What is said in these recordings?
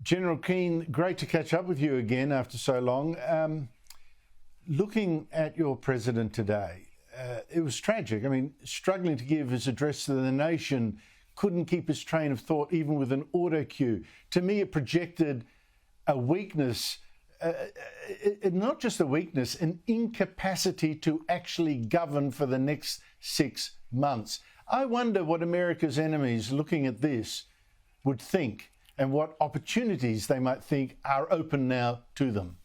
General Keane, great to catch up with you again after so long. Looking at your president today, it was tragic. I mean, struggling to give his address to the nation, couldn't keep his train of thought even with an auto cue. To me, it projected a weakness, not just a weakness, an incapacity to actually govern for the next 6 months. I wonder what America's enemies looking at this would think and what opportunities they might think are open now to them.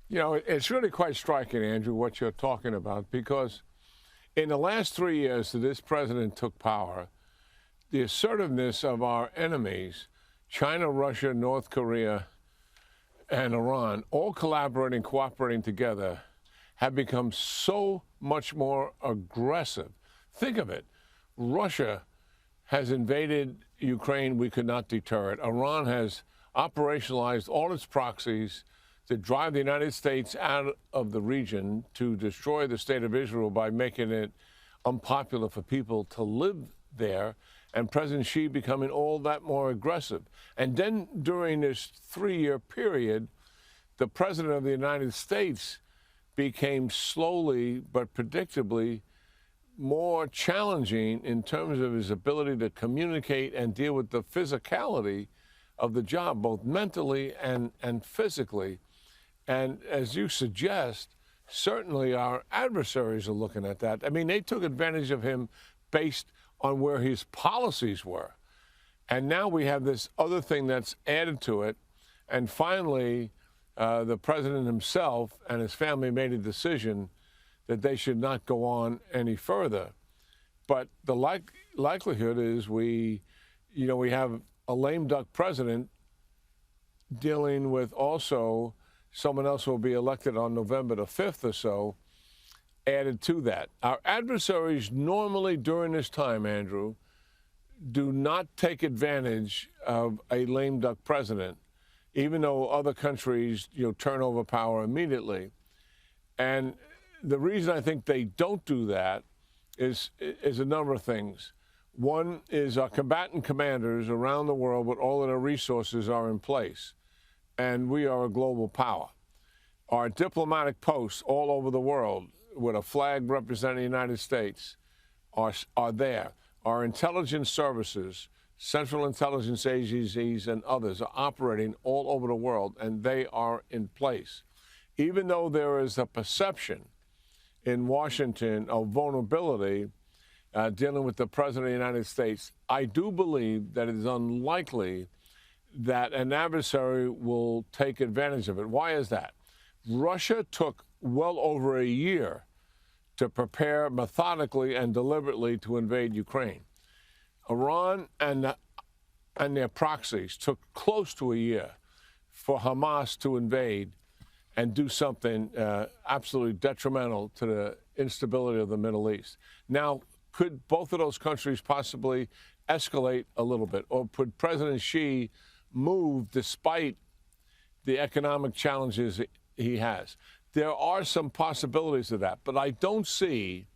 You know, it's really quite striking, Andrew, what you're talking about, because in the last 3 years that this president took power, the assertiveness of our enemies, China, Russia, North Korea, and Iran, all collaborating, cooperating together, have become so much more aggressive. Think of it. Russia has invaded Ukraine. We could not deter it. Iran has operationalized all its proxies to drive the United States out of the region, to destroy the state of Israel by making it unpopular for people to live there, and President Xi becoming all that more aggressive. And then during this 3-year period, the President of the United States became slowly but predictably more challenging in terms of his ability to communicate and deal with the physicality of the job, both mentally and physically. And as you suggest, certainly our adversaries are looking at that. I mean, they took advantage of him based on where his policies were. And now we have this other thing that's added to it. And finally, the president himself and his family made a decision that they should not go on any further. But the likelihood is we have a lame duck president dealing with also someone else will be elected on November the 5th or so, added to that. Our adversaries normally during this time, Andrew, do not take advantage of a lame duck president, even though other countries, turn over power immediately. And the reason I think they don't do that is a number of things. One is our combatant commanders around the world with all of their resources are in place, and we are a global power. Our diplomatic posts all over the world with a flag representing the United States are there. Our intelligence services, central intelligence agencies and others are operating all over the world, and they are in place. Even though there is a perception in Washington of vulnerability dealing with the President of the United States, I do believe that it is unlikely that an adversary will take advantage of it. Why is that? Russia took well over a year to prepare methodically and deliberately to invade Ukraine. Iran and their proxies took close to a year for Hamas to invade and do something absolutely detrimental to the instability of the Middle East. Now, could both of those countries possibly escalate a little bit? Or could President Xi move despite the economic challenges he has? There are some possibilities of that, but I don't see,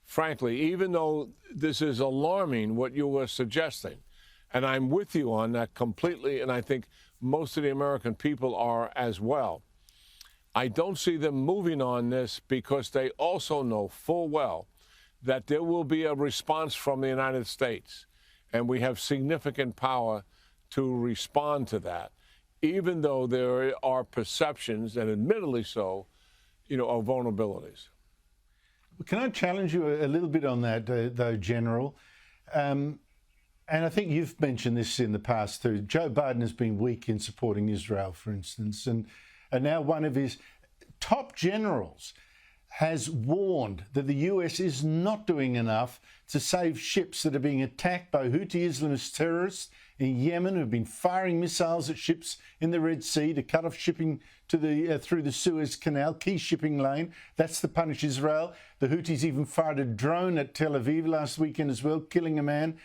frankly, even though this is alarming what you were suggesting, and I'm with you on that completely, and I think most of the American people are as well, I don't see them moving on this because they also know full well that there will be a response from the United States, and we have significant power to respond to that, even though there are perceptions, and admittedly so, of vulnerabilities. Can I challenge you a little bit on that, though, General? And I think you've mentioned this in the past too. Joe Biden has been weak in supporting Israel, for instance, and now one of his top generals has warned that the US is not doing enough to save ships that are being attacked by Houthi Islamist terrorists in Yemen, who've been firing missiles at ships in the Red Sea to cut off shipping to through the Suez Canal, key shipping lane. That's to punish Israel. The Houthis even fired a drone at Tel Aviv last weekend as well, killing a man.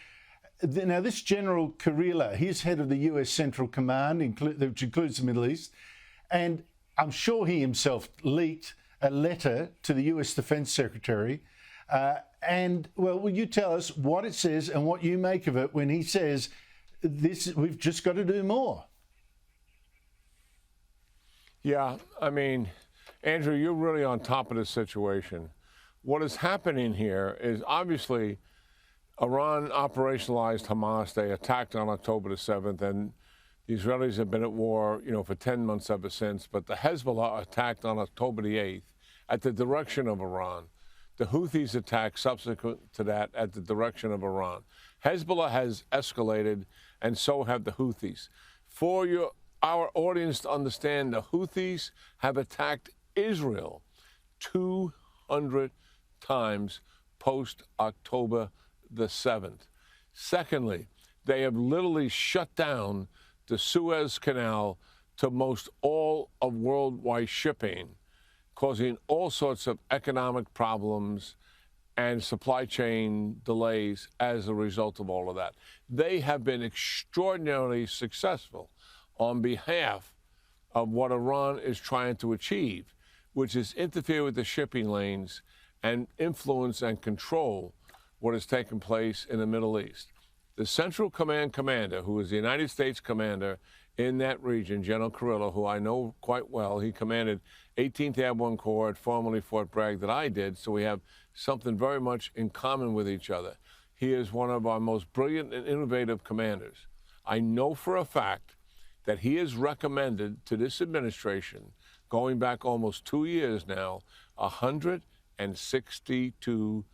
Now, this General Kurila, he's head of the US Central Command, which includes the Middle East, and I'm sure he himself leaked a letter to the US Defense Secretary. Will you tell us what it says and what you make of it when he says we've just got to do more. Yeah, I mean, Andrew, you're really on top of the situation. What is happening here is obviously Iran operationalized Hamas. They attacked on October the 7th, and the Israelis have been at war, for 10 months ever since. But the Hezbollah attacked on October the 8th at the direction of Iran. The Houthis attacked subsequent to that at the direction of Iran. Hezbollah has escalated, and so have the Houthis. For our audience to understand, the Houthis have attacked Israel 200 times post-October the 7th. Secondly, they have literally shut down the Suez Canal to most all of worldwide shipping, causing all sorts of economic problems and supply chain delays as a result of all of that. They have been extraordinarily successful on behalf of what Iran is trying to achieve, which is interfere with the shipping lanes and influence and control what has taken place in the Middle East. The Central Command commander, who is the United States commander in that region, General Carrillo, who I know quite well, he commanded 18th Airborne Corps at formerly Fort Bragg that I did, so we have something very much in common with each other. He is one of our most brilliant and innovative commanders. I know for a fact that he has recommended to this administration, going back almost 2 years now, 162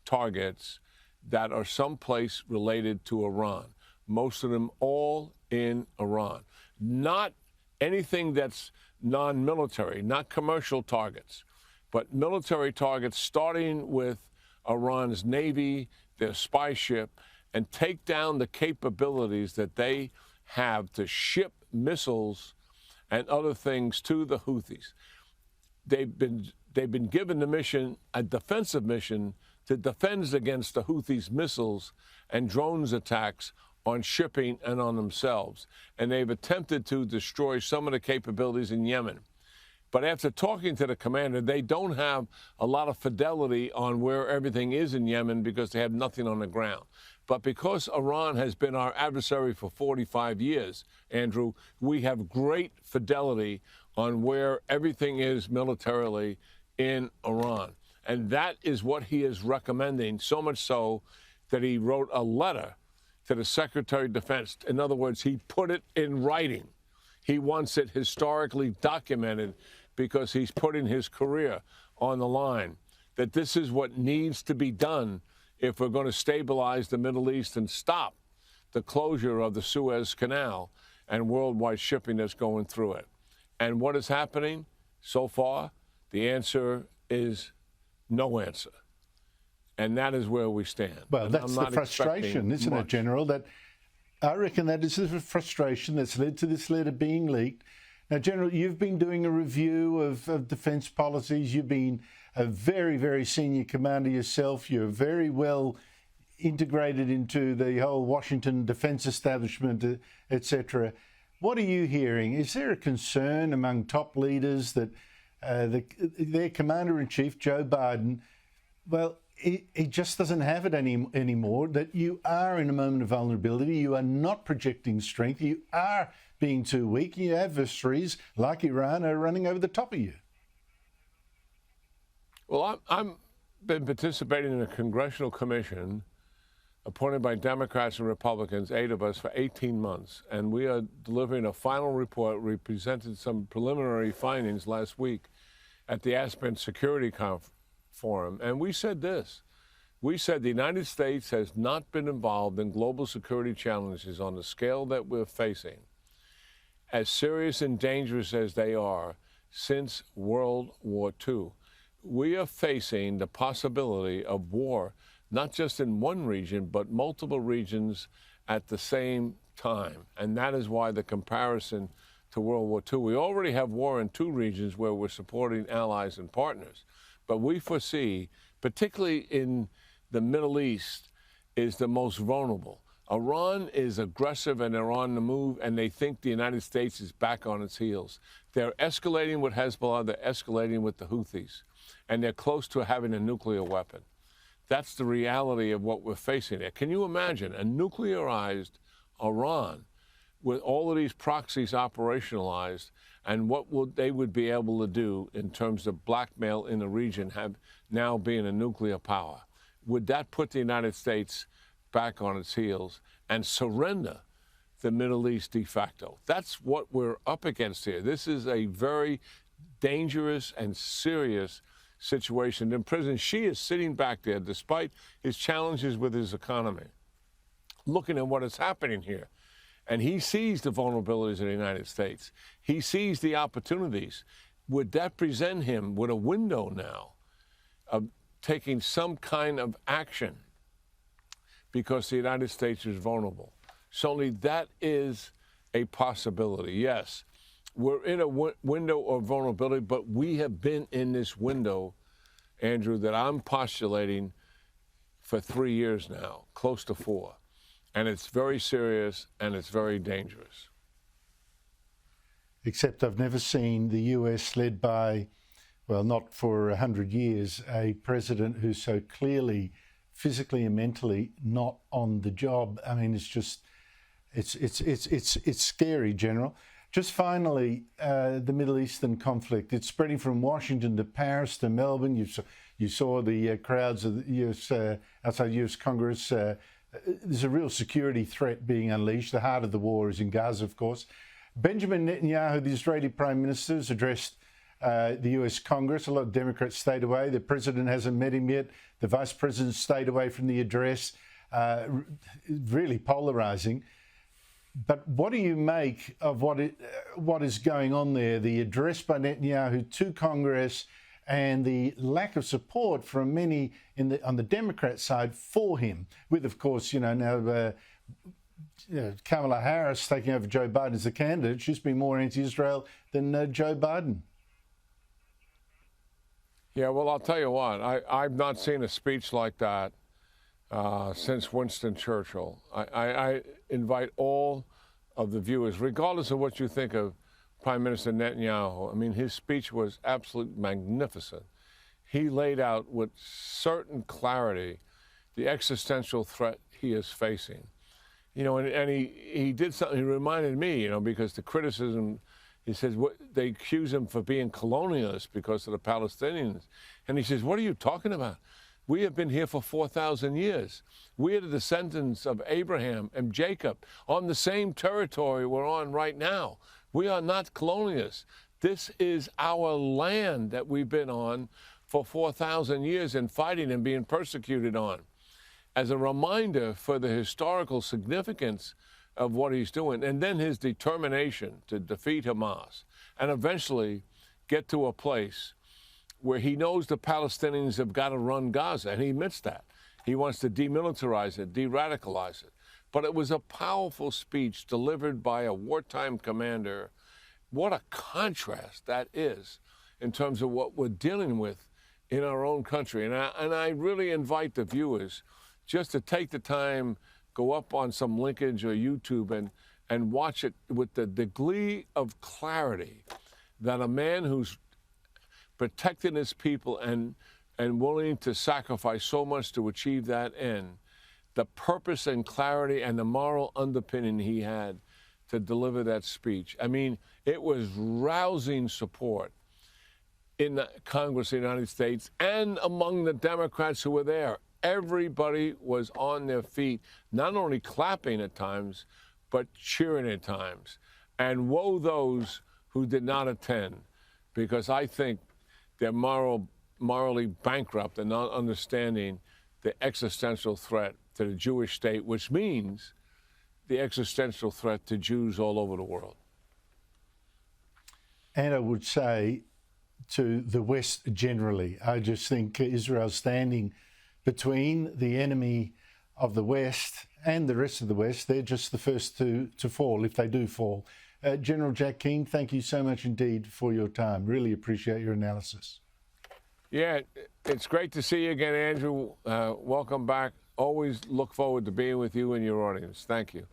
targets that are someplace related to Iran, most of them all in Iran. Not anything that's non-military, not commercial targets, but military targets starting with Iran's Navy, their spy ship, and take down the capabilities that they have to ship missiles and other things to the Houthis. They've been given the mission, a defensive mission, to defend against the Houthis' missiles and drones attacks on shipping and on themselves. And they've attempted to destroy some of the capabilities in Yemen. But after talking to the commander, they don't have a lot of fidelity on where everything is in Yemen because they have nothing on the ground. But because Iran has been our adversary for 45 years, Andrew, we have great fidelity on where everything is militarily in Iran. And that is what he is recommending, so much so that he wrote a letter to the Secretary of Defense. In other words, he put it in writing. He wants it historically documented because he's putting his career on the line, that this is what needs to be done if we're going to stabilize the Middle East and stop the closure of the Suez Canal and worldwide shipping that's going through it. And what is happening so far? The answer is no answer. And that is where we stand. Well, that's the frustration, isn't it, General? That I reckon that is the frustration that's led to this letter being leaked. Now, General, you've been doing a review of defence policies. You've been a very, very senior commander yourself. You're very well integrated into the whole Washington defence establishment, etc. What are you hearing? Is there a concern among top leaders that their commander-in-chief, Joe Biden, well, he just doesn't have it anymore, that you are in a moment of vulnerability, you are not projecting strength, you are being too weak, your adversaries, like Iran, are running over the top of you? Well, I've been participating in a congressional commission appointed by Democrats and Republicans, 8 of us, for 18 months. And we are delivering a final report. We presented some preliminary findings last week at the Aspen Security Forum. And we said this. We said the United States has not been involved in global security challenges on the scale that we're facing, as serious and dangerous as they are, since World War II. We are facing the possibility of war, not just in one region, but multiple regions at the same time. And that is why the comparison to World War II. We already have war in 2 regions where we're supporting allies and partners. But we foresee, particularly in the Middle East, is the most vulnerable. Iran is aggressive and they're on the move, and they think the United States is back on its heels. They're escalating with Hezbollah, they're escalating with the Houthis, and they're close to having a nuclear weapon. That's the reality of what we're facing there. Can you imagine a nuclearized Iran with all of these proxies operationalized and what they would be able to do in terms of blackmail in the region, have now being a nuclear power. Would that put the United States back on its heels and surrender the Middle East de facto? That's what we're up against here. This is a very dangerous and serious situation. And President Xi is sitting back there, despite his challenges with his economy, looking at what is happening here. And he sees the vulnerabilities of the United States. He sees the opportunities. Would that present him with a window now of taking some kind of action because the United States is vulnerable? Certainly that is a possibility, yes. We're in a window of vulnerability, but we have been in this window, Andrew, that I'm postulating for 3 years now, close to 4. And it's very serious and it's very dangerous. Except I've never seen the US led by, well, not for 100 years, a president who's so clearly physically and mentally not on the job. I mean, it's just, it's scary, General. Just finally, the Middle Eastern conflict. It's spreading from Washington to Paris to Melbourne. You saw the crowds of the US, outside US Congress. There's a real security threat being unleashed. The heart of the war is in Gaza, of course. Benjamin Netanyahu, the Israeli Prime Minister, has addressed the US Congress. A lot of Democrats stayed away. The president hasn't met him yet. The vice president stayed away from the address. Really polarizing. But what do you make of what is going on there? The address by Netanyahu to Congress and the lack of support from many on the Democrat side for him, with, of course, now Kamala Harris taking over Joe Biden as the candidate. She's been more anti-Israel than Joe Biden. Yeah, well, I'll tell you what, I've not seen a speech like that since Winston Churchill. I invite all of the viewers, regardless of what you think of Prime Minister Netanyahu. I mean, his speech was absolutely magnificent. He laid out with certain clarity the existential threat he is facing. And he did something, he reminded me, because the criticism, he says, they accuse him for being colonialist because of the Palestinians. And he says, what are you talking about? We have been here for 4,000 years. We are the descendants of Abraham and Jacob on the same territory we're on right now. We are not colonialists. This is our land that we've been on for 4,000 years and fighting and being persecuted on. As a reminder for the historical significance of what he's doing, and then his determination to defeat Hamas and eventually get to a place where he knows the Palestinians have got to run Gaza, and he admits that. He wants to demilitarize it, de-radicalize it. But it was a powerful speech delivered by a wartime commander. What a contrast that is in terms of what we're dealing with in our own country. And I really invite the viewers just to take the time, go up on some linkage or YouTube and watch it with the degree of clarity that a man who's protecting his people and willing to sacrifice so much to achieve that end, the purpose and clarity and the moral underpinning he had to deliver that speech. I mean, it was rousing support in the Congress of the United States and among the Democrats who were there. Everybody was on their feet, not only clapping at times, but cheering at times. And woe those who did not attend, because I think they're morally bankrupt and not understanding the existential threat to the Jewish state, which means the existential threat to Jews all over the world. And I would say to the West generally, I just think Israel's standing between the enemy of the West and the rest of the West. They're just the first to fall, if they do fall. General Jack Keane, thank you so much indeed for your time. Really appreciate your analysis. Yeah, it's great to see you again, Andrew. Welcome back. Always look forward to being with you and your audience. Thank you.